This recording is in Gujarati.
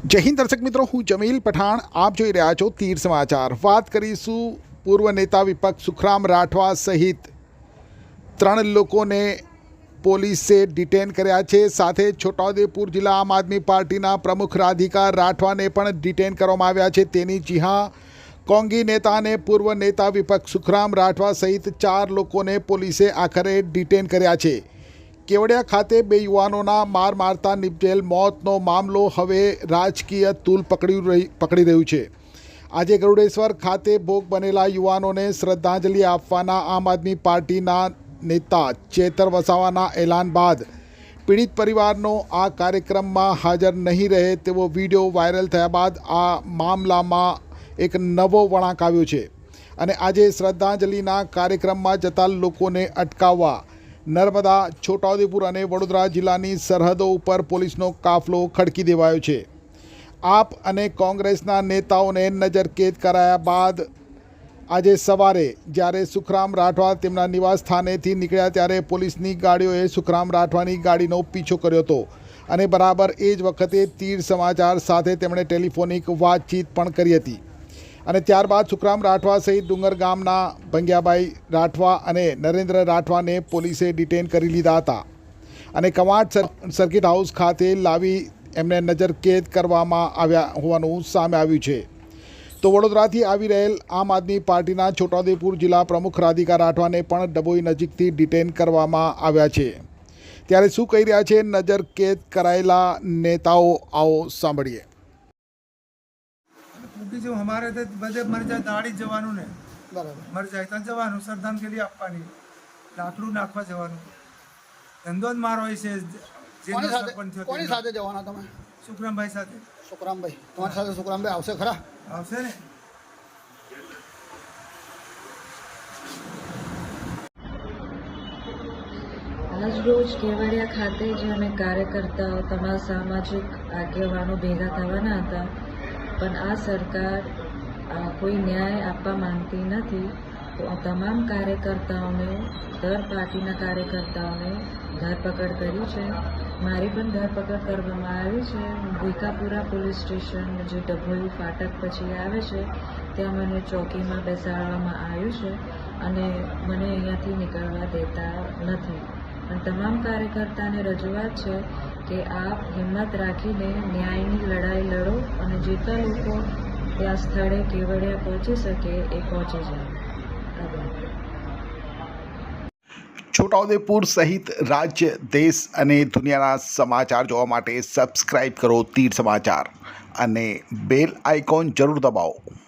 જય હિન્દ દર્શક મિત્રો, હું જમીલ પઠાણ, આપ જોઈ રહ્યા છો તીર સમાચાર। વાત કરીશું પૂર્વ નેતા વિપક્ષ સુખરામ રાઠવા સહિત 3 લોકોને પોલીસે ડિટેન કર્યા છે। સાથે છોટાઉદેપુર જિલ્લા આમ આદમી પાર્ટીના પ્રમુખ રાધિકા રાઠવાને પણ ડિટેન કરવામાં આવ્યા છે। તેની જી હા, કોંગી નેતા અને પૂર્વ નેતા વિપક્ષ સુખરામ રાઠવા સહિત 4 લોકોને પોલીસે આખરે ડિટેન કર્યા છે। કેવડિયા ખાતે 2 યુવાનોના માર મારતા નિપજેલ મોતનો મામલો હવે રાજકીય તૂલ પકડી રહ્યું છે। આજે ગરુડેશ્વર ખાતે ભોગ બનેલા યુવાનોને શ્રદ્ધાંજલિ આપવાના આમ આદમી પાર્ટીના નેતા ચેતર વસાવાના એલાન બાદ પીડિત પરિવારનો આ કાર્યક્રમમાં હાજર નહીં રહે તેવો વિડીયો વાયરલ થયા બાદ આ મામલામાં એક નવો વળાંક આવ્યો છે અને આજે શ્રદ્ધાંજલિના કાર્યક્રમમાં જતા લોકોને અટકાવવા નર્મદા, છોટાઉદેપુર અને વડોદરા જિલ્લાની સરહદો ઉપર પોલીસનો કાફલો ખડકી દેવાયો છે। આપ અને કોંગ્રેસના નેતાઓને નજરકેદ કરાયા બાદ આજે સવારે જ્યારે સુખરામ રાઠવા તેમના નિવાસ સ્થાનેથી નીકળ્યા ત્યારે પોલીસની ગાડીઓએ સુખરામ રાઠવાની ગાડીનો પીછો કર્યો હતો અને બરાબર એ જ વખતે તીર સમાચાર સાથે તેમણે ટેલિફોનિક વાતચીત પણ કરી હતી અને ત્યારબાદ સુખરામ રાઠવા સહિત ડુંગર ગામના ભંગ્યાભાઈ રાઠવા અને નરેન્દ્ર રાઠવાને પોલીસે ડિટેન કરી લીધા હતા અને કવાંટ સર્કિટ હાઉસ ખાતે લાવી એમને નજરકેદ કરવામાં આવ્યા હોવાનું સામે આવ્યું છે। તો વડોદરાથી આવી રહેલ આમ આદમી પાર્ટીના છોટાઉદેપુર જિલ્લા પ્રમુખ રાધિકા રાઠવાને પણ ડભોઈ નજીકથી ડિટેન કરવામાં આવ્યા છે। ત્યારે શું કહી રહ્યા છે નજરકેદ કરાયેલા નેતાઓ, આવો સાંભળીએ। जो हमारे थे बदे मर जाए दाड़ी जवानों ने बराबर मर जाए तो जवानों श्रद्धांजलि આપવાની લાકડું નાખવા જવાનું ધંધો જ મારો છે। કોની સાથે જવાના તમે? સુખરામભાઈ સાથે। સુખરામભાઈ તમારી સાથે? સુખરામભાઈ આવશે ખરા? આવશે ને। આજ રોજ કેવડિયા ખાતે જે અમે કાર્યકર્તાઓ તમામ સામાજિક આગેવાનો ભેગા થવાના હતા, પણ આ સરકાર કોઈ ન્યાય આપવા માંગતી નથી। તો આ તમામ કાર્યકર્તાઓને, દર પાર્ટીના કાર્યકર્તાઓને ધરપકડ કરી છે। મારી પણ ધરપકડ કરવામાં આવી છે। ભીખાપુરા પોલીસ સ્ટેશન જે ડભોઈ ફાટક પછી આવે છે ત્યાં મને ચોકીમાં બેસાડવામાં આવ્યું છે અને મને અહીંયાથી નીકળવા દેતા નથી। પણ તમામ કાર્યકર્તાને રજૂઆત છે કે આપ હિંમત રાખીને ન્યાયની લડાઈ લડો અને જેટલા લોકો ત્યાં સ્થળે કેવડિયા પહોંચી શકે એ પહોંચી જાય। આભાર। છોટાઉદેપુર સહિત રાજ્ય, દેશ અને દુનિયાના સમાચાર જોવા માટે સબસ્ક્રાઇબ કરો તીર સમાચાર અને બેલ આઇકોન જરૂર દબાવો।